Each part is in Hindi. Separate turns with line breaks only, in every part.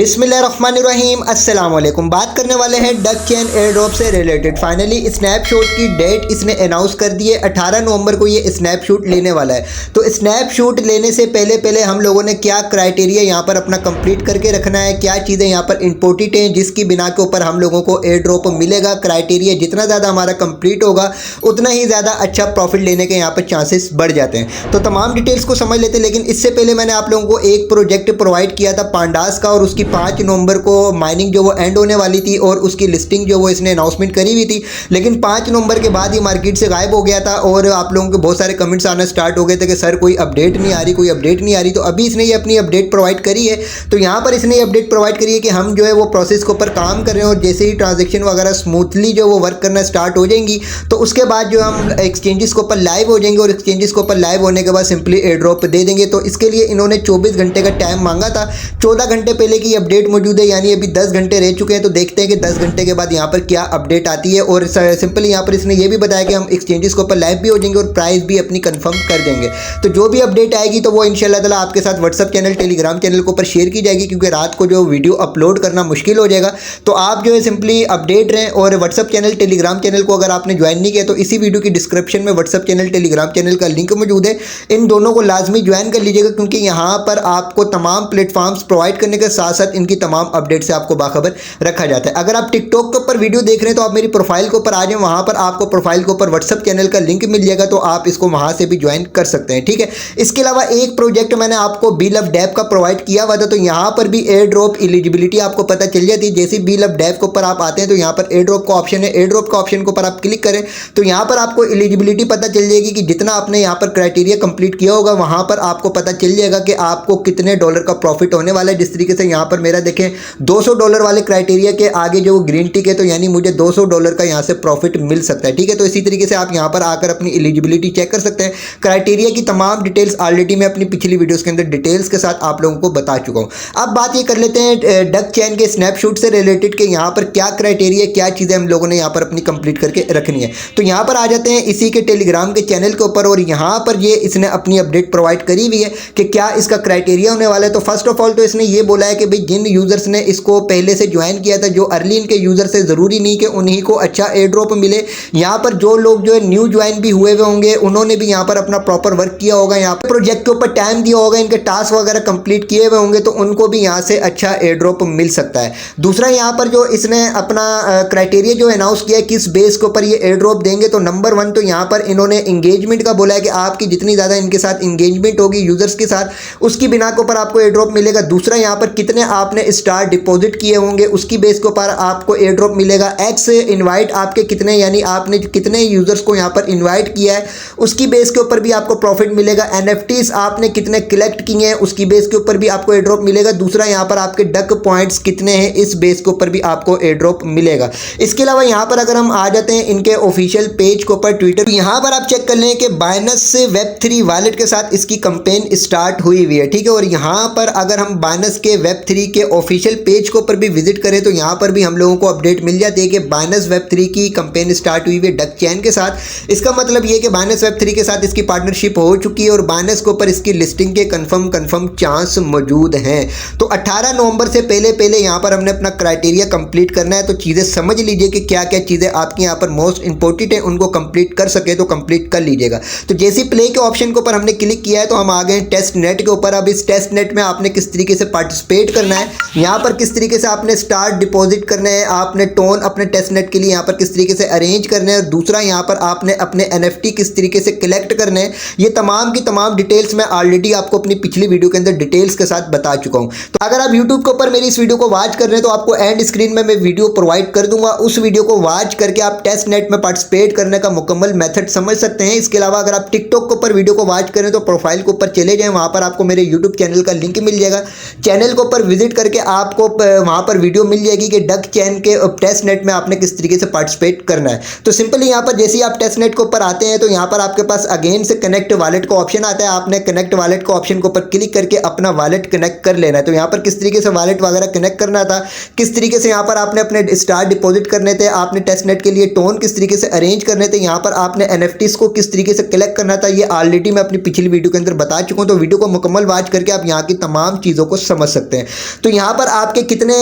बिस्मिल्लाहिर्रहमानिर्रहीम अस्सलाम वालेकुम। बात करने वाले हैं डक चैन एयर ड्रॉप से रिलेटेड। फाइनली स्नैपशॉट की डेट इसने अनाउंस कर दी है, 18 नवंबर को ये स्नैपशॉट लेने वाला है। तो स्नैपशॉट लेने से पहले पहले हम लोगों ने क्या क्राइटेरिया यहाँ पर अपना कंप्लीट करके रखना है, क्या चीज़ें यहाँ पर इंपॉर्टेंट हैं जिसकी बिना के ऊपर हम लोगों को एयर ड्रॉप मिलेगा। क्राइटेरिया जितना ज़्यादा हमारा कंप्लीट होगा उतना ही ज़्यादा अच्छा प्रॉफिट लेने के यहाँ पर चांसेस बढ़ जाते हैं। तो तमाम डिटेल्स को समझ लेते हैं, लेकिन इससे पहले मैंने आप लोगों को एक प्रोजेक्ट प्रोवाइड किया था पांडास का, और उसकी 5 नवंबर को माइनिंग जो वो एंड होने वाली थी और उसकी लिस्टिंग जो वो इसने अनाउंसमेंट करी हुई थी, लेकिन 5 नवंबर के बाद ही मार्केट से गायब हो गया था। और आप लोगों के बहुत सारे कमेंट्स आना स्टार्ट हो गए थे कि सर कोई अपडेट नहीं आ रही, कोई अपडेट नहीं आ रही। तो अभी इसने ये अपनी अपडेट प्रोवाइड करी है। तो यहाँ पर इसने ये अपडेट प्रोवाइड करी है कि हम जो है वो प्रोसेस के ऊपर काम कर रहे हैं, और जैसे ही ट्रांजेक्शन वगैरह स्मूथली जो वो वर्क करना स्टार्ट हो जाएंगी तो उसके बाद जो हम एक्सचेंजेस के ऊपर लाइव हो जाएंगे, और एक्सचेंजेस के ऊपर लाइव होने के बाद सिंपली एयर ड्रॉप दे देंगे। तो इसके लिए इन्होंने 24 घंटे का टाइम मांगा था, 14 घंटे पहले की अपडेट मौजूद है, यानी अभी 10 घंटे रह चुके हैं। तो देखते हैं कि 10 घंटे के बाद यहाँ पर क्या अपडेट आती है। और सिंपली यहाँ पर इसने ये भी बताया कि हम एक्सचेंजेस के ऊपर लाइव भी हो जाएंगे और प्राइस भी अपनी कंफर्म कर देंगे। तो जो भी अपडेट आएगी तो वो इंशाल्लाह ताला आपके साथ व्हाट्सअप चैनल, टेलीग्राम चैनल के ऊपर शेयर की जाएगी, क्योंकि रात को जो वीडियो अपलोड करना मुश्किल हो जाएगा। तो आप जो है सिंपली अपडेट रहें। और व्हाट्सअप चैनल, टेलीग्राम चैनल को अगर आपने ज्वाइन नहीं किया तो इसी वीडियो की डिस्क्रिप्शन में व्हाट्सअप चैनल, टेलीग्राम चैनल का लिंक मौजूद है। इन दोनों को लाजमी ज्वाइन कर लीजिएगा, क्योंकि यहाँ पर आपको तमाम प्लेटफॉर्म्स प्रोवाइड करने के साथ साथ इनकी तमाम अपडेट से आपको बाखबर रखा जाता है। अगर आप टिकटॉक के ऊपर वीडियो देख रहे हैं तो आप मेरी प्रोफाइल के ऊपर आ जाएं, वहाँ पर आपको प्रोफाइल के ऊपर व्हाट्सअप चैनल का लिंक मिल जाएगा, तो आप इसको वहाँ से भी ज्वाइन कर सकते हैं, ठीक है। इसके अलावा एक प्रोजेक्ट मैंने आपको बिल ऑफ डेप का प्रोवाइड किया हुआ था, तो यहाँ पर भी एयर ड्रॉप एलिजिबिलिटी आपको पता चल जाती है। जैसे बिल ऑफ डेप के ऊपर आप आते हैं तो यहाँ पर एयर ड्रॉप का ऑप्शन है, एयर ड्रॉप का ऑप्शन के ऊपर आप क्लिक करें तो यहाँ पर आपको एलिजिबिलिटी पता चल जाएगी कि जितना आपने यहाँ पर क्राइटेरिया कंप्लीट किया होगा वहाँ पर आपको पता चल जाएगा कि आपको कितने डॉलर का प्रॉफिट होने वाला है। जिस तरीके से यहाँ पर मेरा देखें $200 वाले क्राइटेरिया के आगे जो ग्रीन टिक है, तो यानी मुझे $200 का यहाँ से प्रॉफिट मिल सकता है, ठीक है। तो इसी तरीके से आप यहाँ पर आकर अपनी एलिजिबिलिटी चेक कर सकते हैं। क्राइटेरिया की तमाम डिटेल्स ऑलरेडी मैं अपनी पिछली वीडियोस के अंदर डिटेल्स के साथ आप लोगों को बता चुका हूँ। अब बात ये कर लेते हैं डक चैन के स्नैपशॉट से रिलेटेड के यहाँ पर क्या क्राइटेरिया, क्या चीज़ें हम लोगों ने यहाँ पर अपनी कंप्लीट करके रखनी है। तो यहाँ पर आ जाते हैं इसी के टेलीग्राम के चैनल के ऊपर, और यहाँ पर ये इसने अपनी अपडेट प्रोवाइड करी हुई है कि क्या इसका क्राइटेरिया होने वाला है। तो फर्स्ट ऑफ ऑल तो इसने ये बोला है कि भाई जिन यूजर्स ने इसको पहले से ज्वाइन किया था, जो अर्ली इनके यूजर से ज़रूरी नहीं कि उन्हीं को अच्छा एयर ड्रॉप मिले। यहाँ पर जो लोग जो है न्यू ज्वाइन भी हुए होंगे, उन्होंने भी यहाँ पर अपना प्रॉपर वर्क किया होगा, यहाँ पर प्रोजेक्ट के ऊपर टाइम दिया होगा, इनके टास्क वगैरह कंप्लीट किए हुए होंगे, तो उनको भी यहाँ से अच्छा एयर ड्रॉप मिल सकता है। दूसरा यहाँ पर जो इसने अपना क्राइटेरिया जो अनाउंस किया है किस बेस के ऊपर ये एयर ड्रॉप देंगे, तो नंबर 1 तो यहाँ पर इन्होंने इंगेजमेंट का बोला है कि आपकी जितनी ज़्यादा इनके साथ इंगेजमेंट होगी यूजर्स के साथ, उसकी बिना के ऊपर आपको एयर ड्रॉप मिलेगा। दूसरा यहाँ पर कितने आपने स्टार डिपॉजिट किए होंगे उसकी बेस के ऊपर आपको एयर ड्रॉप मिलेगा। एक्स इनवाइट आपके कितने, यानी आपने कितने यूजर्स को यहाँ पर इनवाइट किया है उसकी बेस के ऊपर भी आपको प्रॉफिट मिलेगा। एनएफटीज आपने कितने कलेक्ट किए हैं उसकी बेस के ऊपर भी आपको एयर ड्रॉप मिलेगा। दूसरा यहाँ पर आपके डक पॉइंट्स कितने हैं इस बेस के ऊपर भी आपको एयर ड्रॉप मिलेगा। इसके अलावा यहाँ पर अगर हम आ जाते हैं इनके ऑफिशियल पेज के ऊपर ट्विटर, तो यहाँ पर आप चेक कर लें कि बाइनेंस से वेब3 वॉलेट के साथ इसकी कंपेन स्टार्ट हुई हुई है, ठीक है। और यहाँ पर अगर हम बाइनेंस के वेब3 के ऑफिशियल पेज के ऊपर भी विजिट करें तो यहाँ पर भी हम लोगों को अपडेट मिल जाती है कि बाइनेंस वेब3 की कंपेन स्टार्ट हुई है डक चैन के साथ। इसका मतलब ये कि बाइनेंस वेब3 के साथ इसकी पार्टनरशिप हो चुकी है और बाइनेंस के ऊपर इसकी लिस्टिंग के कंफर्म चांस मौजूद हैं। तो 18 नवंबर से पहले पहले यहाँ पर हमने अपना क्राइटेरिया कंप्लीट करना है। तो चीज़ें समझ लीजिए कि क्या क्या चीज़ें आपकी यहाँ पर मोस्ट इंपॉर्टेंट है, उनको कंप्लीट कर सके तो कंप्लीट कर लीजिएगा। तो जैसे प्ले के ऑप्शन के ऊपर हमने क्लिक किया है तो हम आ गए टेस्ट नेट के ऊपर। अब इस टेस्ट नेट में आपने किस तरीके से पार्टिसिपेट करना है, यहाँ पर किस तरीके से आपने स्टार्ट डिपॉजिट करना है, आपने टोन अपने टेस्ट नेट के लिए यहाँ पर किस तरीके से अरेंज करना है, और दूसरा यहाँ पर आपने अपने एनएफटी किस तरीके से कलेक्ट करने हैं। ये तमाम की तमाम डिटेल्स मैं ऑलरेडी आपको अपनी पिछली वीडियो के अंदर डिटेल्स के साथ बता चुका हूँ। तो अगर आप यूट्यूब के ऊपर मेरी इस वीडियो को वॉच कर रहे हैं तो आपको एंड स्क्रीन में मैं वीडियो प्रोवाइड कर दूंगा, उस वीडियो को वॉच करके आप टेस्ट नेट में पार्टिसिपेट करने का मुकम्मल मेथड समझ सकते हैं। इसके अलावा अगर आप टिकटॉक के ऊपर वीडियो को वॉच करें तो प्रोफाइल के ऊपर चले जाएं, वहाँ पर आपको मेरे यूट्यूब चैनल का लिंक मिल जाएगा। चैनल के ऊपर विजिट करके आपको वहाँ पर वीडियो मिल जाएगी कि डक चैन के टेस्ट नेट में आपने किस तरीके से पार्टिसिपेट करना है। तो सिंपली यहाँ पर जैसे ही आप टेस्ट नेट के ऊपर आते हैं तो यहाँ पर आपके पास अगेन से कनेक्ट वॉलेट का ऑप्शन आता है। आपने कनेक्ट वॉलेट का ऑप्शन के ऊपर क्लिक करके अपना वॉलेट कनेक्ट कर लेना है। तो यहाँ पर किस तरीके से वॉलेट वगैरह कनेक्ट करना था, किस तरीके से यहाँ पर आपने अपने स्टार डिपॉजिट करने थे, आपने टेस्ट नेट के लिए टोन किस तरीके से अरेंज करने थे, यहाँ पर आपने एनएफटीज को किस तरीके से कलेक्ट करना था, ये ऑलरेडी मैं अपनी पिछली वीडियो के अंदर बता चुका हूँ। तो वीडियो को मुकम्मल वॉच करके आप यहाँ की तमाम चीज़ों को समझ सकते हैं। तो यहाँ पर आपके कितने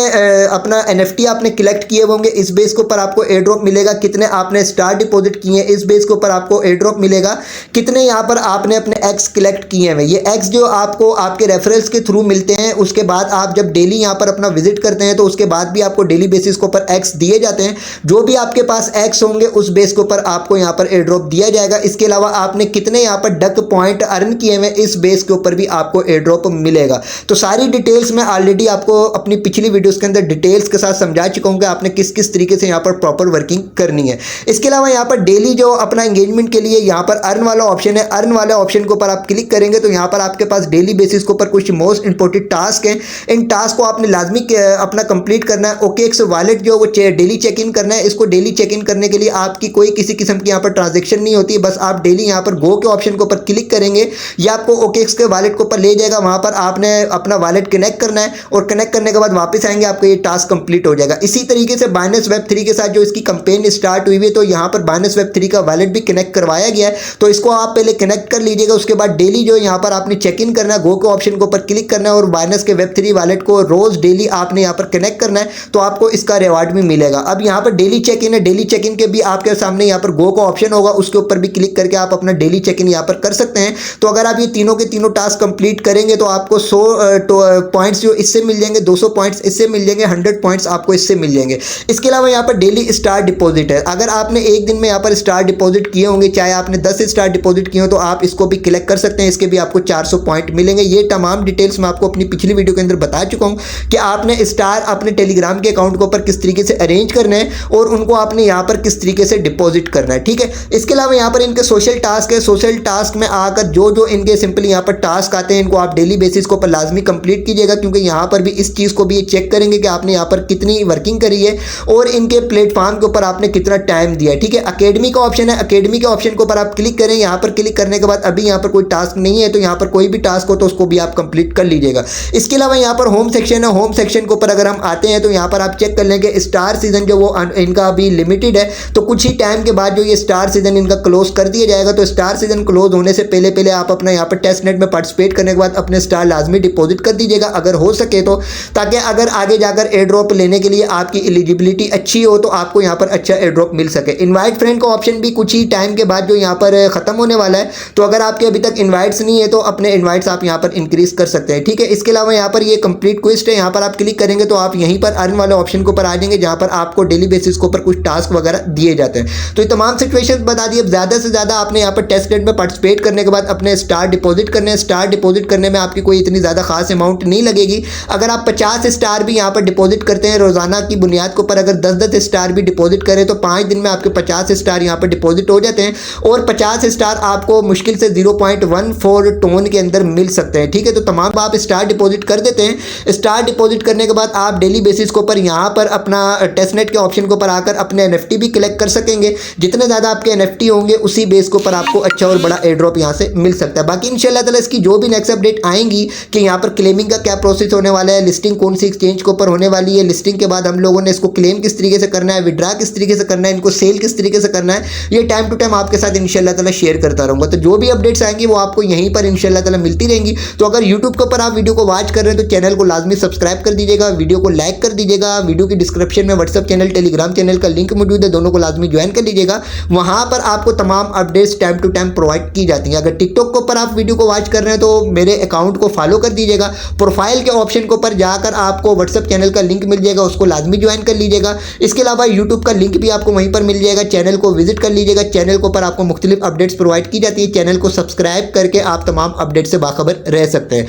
अपना NFT आपने कलेक्ट किए होंगे इस बेस के ऊपर आपको एयर ड्रॉप मिलेगा, कितने आपने स्टार डिपॉजिट किए इस बेस के ऊपर आपको एयर ड्रॉप मिलेगा, कितने यहाँ पर आपने अपने एक्स कलेक्ट किए हैं। ये एक्स जो आपको आपके रेफरेंस के थ्रू मिलते हैं, उसके बाद आप जब डेली यहाँ पर अपना विजिट करते हैं तो उसके बाद भी आपको डेली बेसिस के ऊपर एक्स दिए जाते हैं। जो भी आपके पास एक्स होंगे उस बेस के ऊपर आपको यहाँ पर एयर ड्रॉप दिया जाएगा। इसके अलावा आपने कितने यहाँ पर डक पॉइंट अर्न किए हुए इस बेस के ऊपर भी आपको एयर ड्रॉप मिलेगा। तो सारी डिटेल्स मैं ऑलरेडी आपको अपनी पिछली वीडियोस के अंदर डिटेल्स के साथ समझा चुका हूं कि आपने किस किस तरीके से यहाँ पर प्रॉपर वर्किंग करनी है। इसके अलावा यहाँ पर डेली जो अपना एंगेजमेंट के लिए यहाँ पर अर्न वाला ऑप्शन है, अर्न वाले ऑप्शन के ऊपर आप क्लिक करेंगे तो यहाँ पर आपके पास डेली बेसिस के ऊपर कुछ मोस्ट इंपॉर्टेंट टास्क हैं। इन टास्क को आपने लाजमी अपना कंप्लीट करना है। OKX वॉलेट जो वो डेली चेक इन करना है। इसको डेली चेक इन करने के लिए आपकी कोई किसी किस्म की यहाँ पर ट्रांजेक्शन नहीं होती है, बस आप डेली यहाँ पर गो के ऑप्शन के ऊपर क्लिक करेंगे, या आपको OKX के वॉलेट के ऊपर ले जाएगा। वहां पर आपने अपना वॉलेट कनेक्ट करना है और कनेक्ट करने के बाद वापस आएंगे, आपका ये टास्क कंप्लीट हो जाएगा। इसी तरीके से बाइनेंस वेब 3 के साथ जो इसकी कैंपेन स्टार्ट हुई है, तो यहाँ पर बाइनेंस वेब 3 का वॉलेट भी कनेक्ट करवाया गया है, तो इसको आप पहले कनेक्ट कर लीजिएगा। उसके बाद डेली जो यहाँ पर आपने चेक इन करना है, गो के ऑप्शन के ऊपर क्लिक करना है और बाइनेंस के वेब 3 वॉलेट को रोज डेली आपने यहाँ पर कनेक्ट करना है, तो आपको इसका रिवार्ड भी मिलेगा। अब यहाँ पर डेली चेक इन है, डेली चेक इन के भी आपके सामने यहाँ पर गो का ऑप्शन होगा, उसके ऊपर भी क्लिक करके आप अपना डेली चेक इन यहाँ पर कर सकते हैं। तो अगर आप ये तीनों के तीनों टास्क कंप्लीट करेंगे तो आपको 100 पॉइंट्स जो इससे मिल जाएंगे, 200 पॉइंट्स इससे मिल जाएंगे, 100 पॉइंट्स आपको इससे मिल जाएंगे। इसके अलावा यहाँ पर डेली स्टार डिपॉजिट है। अगर आपने एक दिन में यहाँ पर स्टार डिपॉजिट किए होंगे, चाहे आपने 10 स्टार डिपॉजिट किए हो, तो आप इसको भी कलेक्ट कर सकते हैं। इसके भी आपको 400 पॉइंट मिलेंगे। ये तमाम डिटेल्स मैं आपको अपनी पिछली वीडियो के अंदर बता चुका हूँ कि आपने स्टार अपने टेलीग्राम के अकाउंट के ऊपर किस तरीके से अरेंज करना है और उनको आपने यहाँ पर किस तरीके से डिपॉजिट करना है, ठीक है। इसके अलावा यहाँ पर इनके सोशल टास्क है। सोशल टास्क में आकर जो इनके सिंपली यहाँ पर टास्क आते हैं, इनको आप डेली बेसिस के ऊपर लाजमी कंप्लीट कीजिएगा, क्योंकि यहाँ पर भी इस चीज़ को भी चेक करेंगे कि आपने यहाँ पर कितनी वर्किंग करी है और इनके प्लेटफॉर्म के ऊपर आपने कितना टाइम दिया है, ठीक है। अकेडमी का ऑप्शन है, अकेडमी के ऑप्शन के ऊपर आप क्लिक करें। यहाँ पर क्लिक करने के बाद अभी यहाँ पर कोई टास्क नहीं है, तो यहाँ पर कोई भी टास्क हो तो उसको भी आप कंप्लीट कर लीजिएगा। इसके अलावा यहाँ पर होम सेक्शन है। होम सेक्शन के ऊपर अगर हम आते हैं तो यहाँ पर आप चेक कर लेंगे स्टार सीजन जो वो इनका अभी लिमिटेड है, तो कुछ ही टाइम के बाद जो ये स्टार सीजन इनका क्लोज कर दिया जाएगा। तो स्टार सीजन क्लोज होने से पहले पहले आप अपना यहाँ पर टेस्ट नेट में पार्टिसिपेट करने के बाद अपने स्टार लाजमी डिपॉजिट कर दीजिएगा अगर हो सके तो, ताकि अगर आगे जाकर एयर ड्रॉप लेने के लिए आपकी एलिजिबिलिटी अच्छी हो तो आपको यहाँ पर अच्छा एयर ड्रॉप मिल सके। इनवाइट फ्रेंड का ऑप्शन भी कुछ ही टाइम के बाद जो यहाँ पर खत्म होने वाला है, तो अगर आपके अभी तक इन्वाइट्स नहीं है तो अपने इन्वाइट्स आप यहाँ पर इंक्रीज कर सकते हैं, ठीक है। इसके अलावा यहाँ पर ये कंप्लीट क्विस्ट है, यहाँ पर आप क्लिक करेंगे तो आप यहीं पर अर्न वाले ऑप्शन के ऊपर आ जाएंगे, जहाँ पर आपको डेली बेसिस के ऊपर कुछ टास्क वगैरह दिए जाते हैं। तो ये तमाम सिचुएशंस बता दी। अब ज़्यादा से ज़्यादा आपने यहाँ पर टेस्ट नेट में पार्टिसिपेट करने के बाद अपने स्टार डिपॉजिट करने हैं। स्टार डिपॉजिट करने में आपकी कोई इतनी ज़्यादा खास अमाउंट नहीं लगेगी। अगर आप 50 स्टार भी यहाँ पर डिपॉजिट करते हैं रोज़ाना की बुनियाद के ऊपर, अगर 10-10 स्टार भी डिपॉजिट करें तो 5 दिन में आपके 50 स्टार यहाँ पर डिपॉजिट हो जाते हैं और 50 स्टार आपको मुश्किल से 0.14 टोन के अंदर मिल सकते हैं, ठीक है। तो तमाम आप स्टार डिपॉजिट कर देते हैं। स्टार डिपॉजिट करने के बाद आप डेली बेसिस के ऊपर यहाँ पर अपना टेस्ट नेट के ऑप्शन के ऊपर आकर अपने NFT भी कलेक्ट कर सकेंगे। जितने ज़्यादा आपके NFT होंगे उसी बेस के ऊपर आपको अच्छा और बड़ा एयर ड्रॉप यहाँ से मिल सकता है। बाकी इंशाल्लाह ताला इसकी जो भी नेक्स्ट अपडेट आएंगी कि यहाँ पर क्लेमिंग का क्या प्रोसेस होने वाला है, लिस्टिंग कौन सी एक्सचेंज के ऊपर होने वाली है, लिस्टिंग के बाद हम लोगों ने इसको क्लेम किस तरीके से करना है, विड्रा किस तरीके से करना है, इनको सेल किस तरीके से करना है, ये टाइम टू टाइम आपके साथ इंशाल्लाह ताला शेयर करता रहूँगा। तो जो भी अपडेट्स आएंगी वो आपको यहीं पर इंशाल्लाह ताला मिलती रहेंगी। तो अगर यूट्यूब के ऊपर आप वीडियो को वॉच कर रहे हैं तो चैनल को लाजमी सब्सक्राइब कर दीजिएगा, वीडियो को लाइक कर दीजिएगा। वीडियो की डिस्क्रिप्शन में व्हाट्सअप चैनल, टेलीग्राम चैनल का लिंक मौजूद है, दोनों को लाजमी ज्वाइन कर लीजिएगा। वहाँ पर आपको तमाम updates time to time provide की जाती हैं। अगर टिकटॉक के ऊपर आप वीडियो को वॉच कर रहे हैं तो मेरे अकाउंट को फॉलो कर दीजिएगा। प्रोफाइल के ऑप्शन के ऊपर जाकर आपको व्हाट्सअप चैनल का लिंक मिल जाएगा, उसको लाजमी ज्वाइन कर लीजिएगा। इसके अलावा यूट्यूब का लिंक भी आपको वहीं पर मिल जाएगा, चैनल को विजिट कर लीजिएगा। चैनल के ऊपर आपको मुख्तलिफ अपडेट्स प्रोवाइड की जाती है। चैनल को सब्सक्राइब करके आप तमाम अपडेट से बाखबर रह सकते हैं।